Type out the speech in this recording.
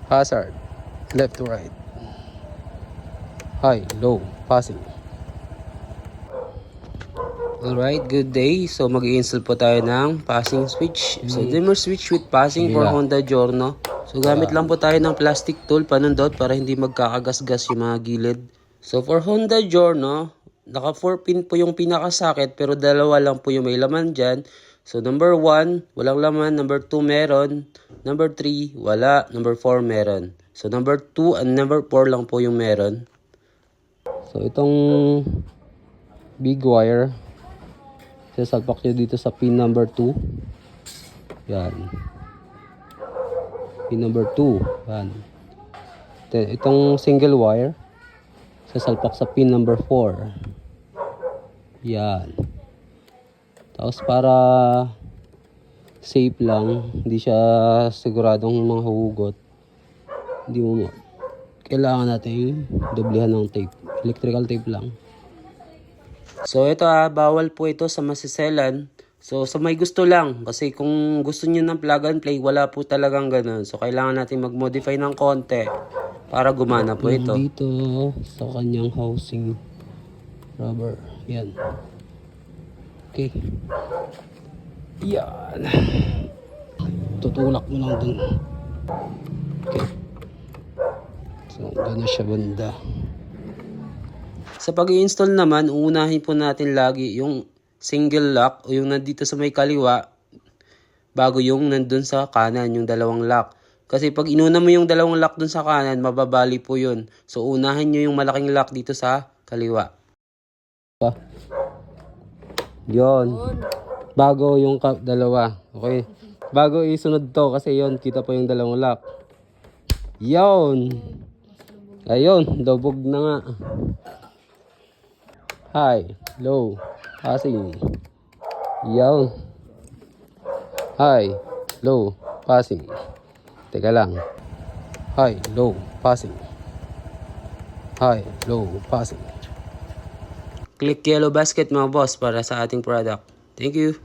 hazard, left to right, high, low, passing. Alright, good day. So mag-i-install po tayo ng passing switch. So dimmer switch with passing for Honda Giorno. So gamit lang po tayo ng plastic tool panundot para hindi magkakagasgas yung mga gilid. So for Honda Giorno, naka 4 pin po yung pinakasakit pero dalawa lang po yung may laman dyan. So number 1, walang laman. Number 2, meron. Number 3, wala. Number 4, meron. So number 2 and number 4 lang po yung meron. So itong big wire, sasalpak nyo dito sa pin number 2. Yan. Pin number 2. Yan. Then, itong single wire, sasalpak sa pin number 4. Yan. Tapos para safe lang, hindi siya siguradong mahuhugot, hindi mo kailangan natin doblehan ng tape. Electrical tape lang. So ito bawal po ito sa masiselan. So sa may gusto lang, kasi kung gusto niyo ng plug and play, wala po talagang ganun. So kailangan natin mag-modify ng konti para gumana po ito. Dito sa kanyang housing rubber. Yan. Okay. Yan. Tutulak mo lang dun. Okay. So gano'n siya banda. Sa pag-i-install naman, uunahin po natin lagi yung single lock o yung nandito sa may kaliwa bago yung nandun sa kanan, yung dalawang lock. Kasi pag inuna mo yung dalawang lock dun sa kanan, mababali po yun. So unahin nyo yung malaking lock dito sa kaliwa. Yon. Bago yung dalawa. Okay. Bago isunod to kasi yon kita po yung dalawang lock. Yon. Ayun, dobog na nga. High, low, passing. Yan. High, low, passing. Teka lang. High, low, passing. High, low, passing. Click yellow basket mga boss para sa ating product. Thank you.